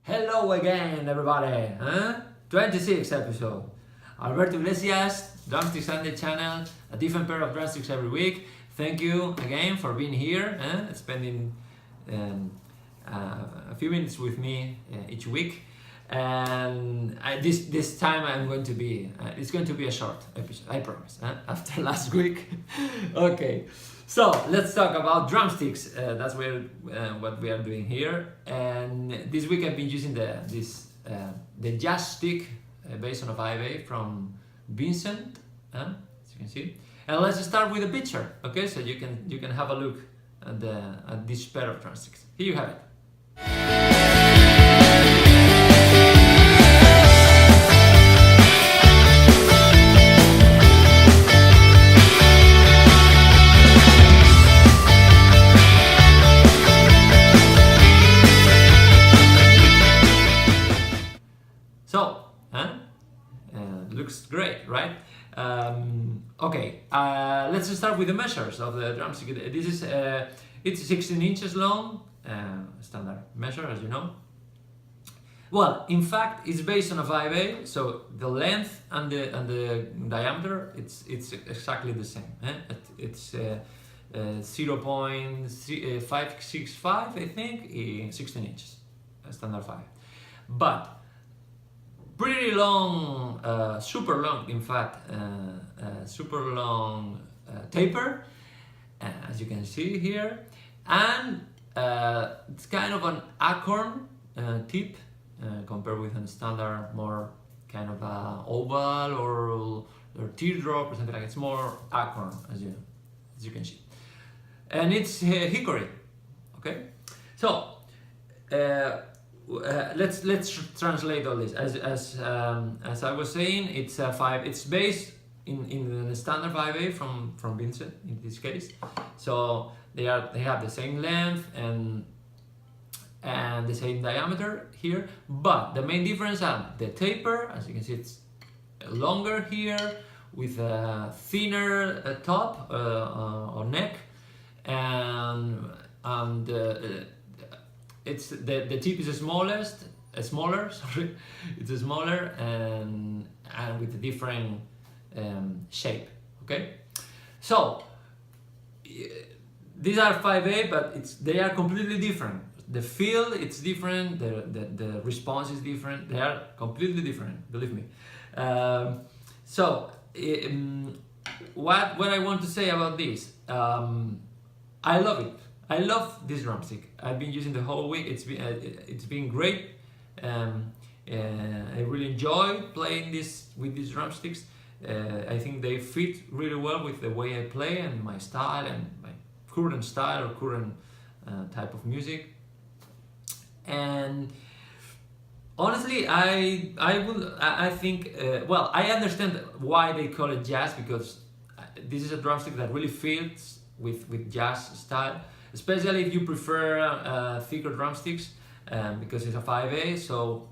Hello again, everybody! 26th episode. Alberto Iglesias, Drumsticks Sunday channel, a different pair of drumsticks every week. Thank you again for being here, spending a few minutes with me each week. And this time I'm going to be, it's going to be a short episode, I promise, after last week. Okay, so let's talk about drumsticks. That's what we are doing here. And this week I've been using the JazzStick based on a 5A from Wincent, as you can see. And let's start with a picture, okay? So you can have a look at this pair of drumsticks. Here you have it. So, looks great, right? Okay, let's start with the measures of the drumstick. This is it's 16 inches long, standard measure, as you know. Well, in fact, it's based on a 5A, so the length and the diameter it's exactly the same. It's 0.565, I think, in 16 inches, standard 5. But pretty long, super long, in fact, super long taper, as you can see here, and it's kind of an acorn tip compared with a standard, more kind of a oval or teardrop or something like that. It's more acorn, as you can see, and it's hickory. Okay, so. Let's translate all this. As I was saying, it's a 5. It's based in the standard 5A from Wincent in this case. So they have the same length and the same diameter here, but the main difference are the taper. As you can see, it's longer here with a thinner top or neck, and it's the tip is smaller, sorry, it's smaller and with a different shape. Okay, so these are 5A, but they are completely different. The feel it's different, the response is different. They are completely different, believe me. What I want to say about this, I love it. I love this drumstick. I've been using the whole week. It's been great. I really enjoy playing with these drumsticks. I think they fit really well with the way I play and my style and my current style or current type of music. And honestly, I think well, I understand why they call it jazz, because this is a drumstick that really fits with jazz style. Especially if you prefer thicker drumsticks, because it's a 5A, so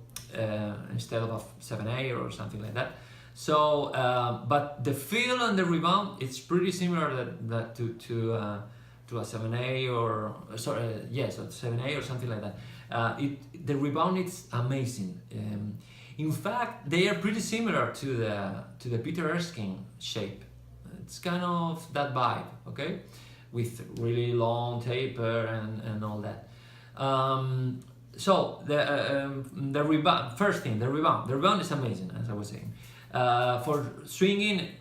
instead of a 7A or something like that. So, but the feel and the rebound, it's pretty similar to a 7A or sorry, yes, a 7A or something like that. The rebound is amazing. In fact, they are pretty similar to the Peter Erskine shape. It's kind of that vibe, okay? With really long taper and all that. So the rebound, first thing, the rebound is amazing, as I was saying. For swinging,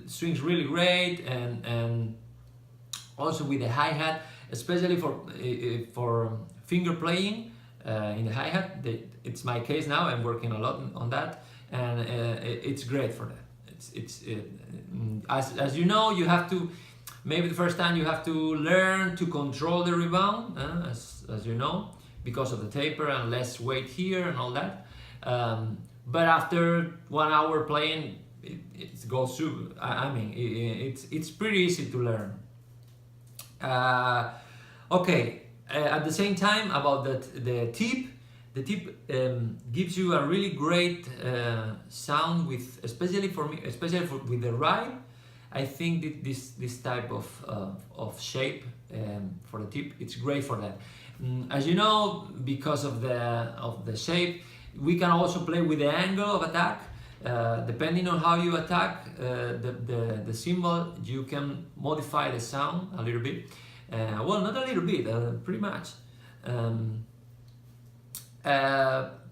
swings really great, and also with the hi-hat, especially for finger playing in the hi-hat. It's my case now. I'm working a lot on that, and it's great for that. As you know, you have to. Maybe the first time you have to learn to control the rebound, as you know, because of the taper and less weight here and all that. But after 1 hour playing, it goes through. I mean, it's pretty easy to learn. Okay. At the same time, about the tip gives you a really great sound especially with the ride. I think that this type of shape for the tip, it's great for that. As you know, because of the shape, we can also play with the angle of attack. Depending on how you attack the cymbal, you can modify the sound a little bit. Well, not a little bit, pretty much.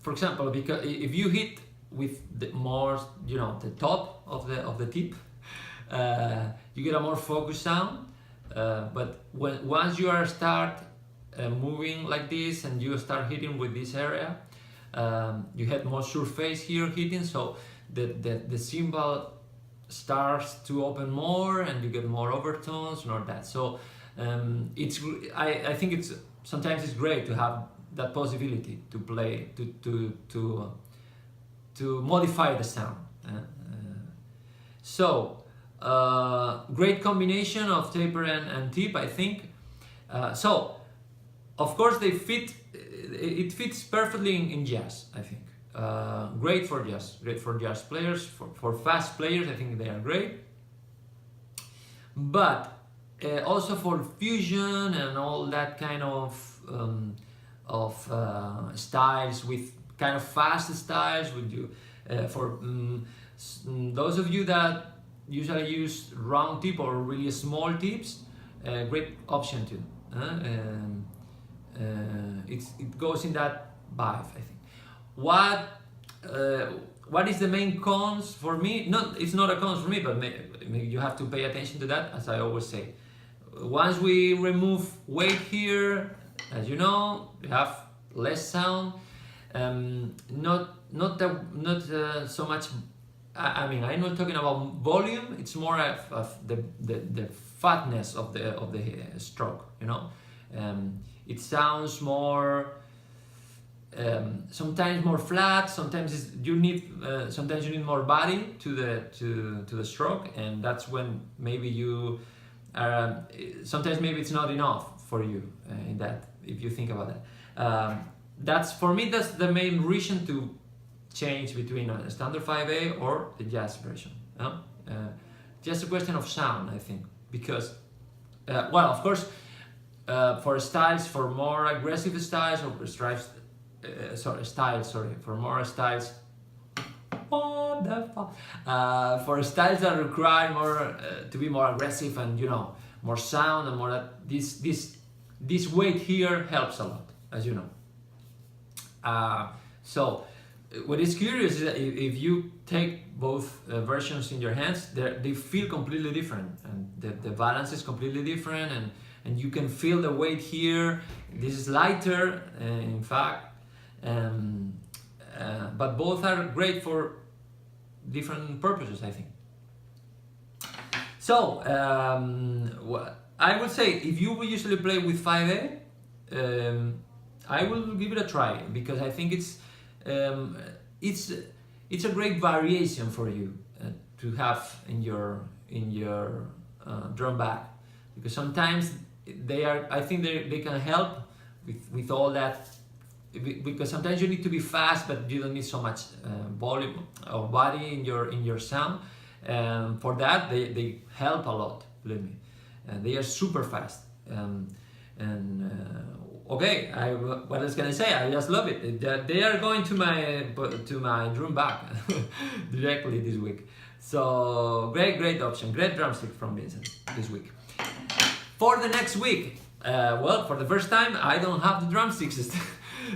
For example, because if you hit with the more, the top of the tip, you get a more focused sound. But once you start moving like this and you start hitting with this area, you have more surface here hitting, so the cymbal starts to open more and you get more overtones and all that. So I think sometimes it's great to have that possibility to play to modify the sound. Great combination of taper and tip, I think. So of course it fits perfectly in jazz, I think. Great for jazz players, for fast players, I think they are great. But also for fusion and all that kind of styles, with kind of fast styles, would you for those of you that usually use round tip or really small tips, great option too. It goes in that vibe, I think. What is the main cons for me? It's not a cons for me, but you have to pay attention to that, as I always say. Once we remove weight here, as you know, we have less sound. Not so much. I'm not talking about volume. It's more of the fatness of the stroke. It sounds more. Sometimes more flat. Sometimes you need more body to the stroke, and that's when maybe you. Sometimes maybe it's not enough for you in that. If you think about that, that's the main reason to change between a standard 5A or the jazz version. Just a question of sound, I think, because of course, for more aggressive styles or for more styles. What the fuck? For styles that require more to be more aggressive and more sound and more this weight here helps a lot, as you know. So what is curious is that if you take both versions in your hands, they feel completely different, and the balance is completely different, and you can feel the weight here. This is lighter, in fact, but both are great for different purposes, I think. So I would say if you usually play with 5A, I will give it a try, because I think it's a great variation for you to have in your drum bag, because sometimes I think they can help with all that, because sometimes you need to be fast, but you don't need so much volume or body in your sound. For that, they help a lot, believe me. They are super fast. Okay, what else can I say? I just love it. They are going to my drum bag directly this week. So great option, great drumstick from Wincent this week. For the next week, for the first time, I don't have the drumsticks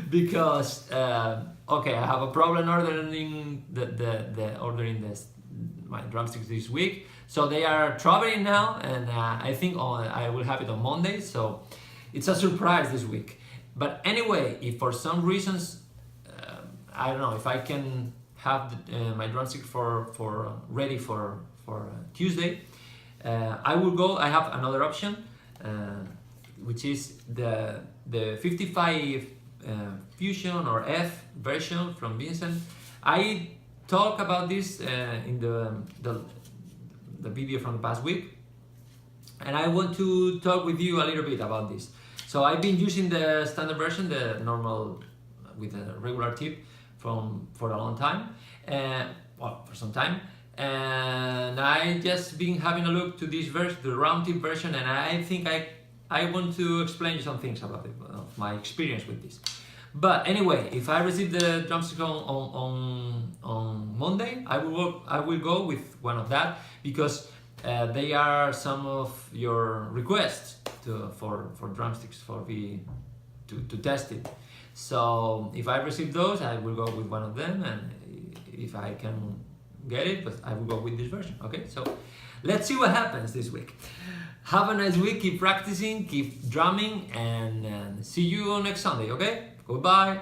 because I have a problem ordering my drumsticks this week. So they are traveling now, and I think I will have it on Monday. So it's a surprise this week. But anyway, if for some reasons, I don't know if I can have my drumstick ready for Tuesday, I will go. I have another option, which is the 55 Fusion or F version from Wincent. I talk about this in the video from the past week, and I want to talk with you a little bit about this. So I've been using the standard version, the normal with a regular tip for a long time, for some time, and I just been having a look to this version, the round tip version, and I think I want to explain some things about it. my experience with this. But anyway, if I receive the drumstick on Monday, I will go with one of that, because they are some of your requests for drumsticks to test it. So if I receive those, I will go with one of them, and if I can get it, but I will go with this version. Okay, so let's see what happens this week. Have a nice week, keep practicing, keep drumming, and see you on next Sunday. Okay, goodbye.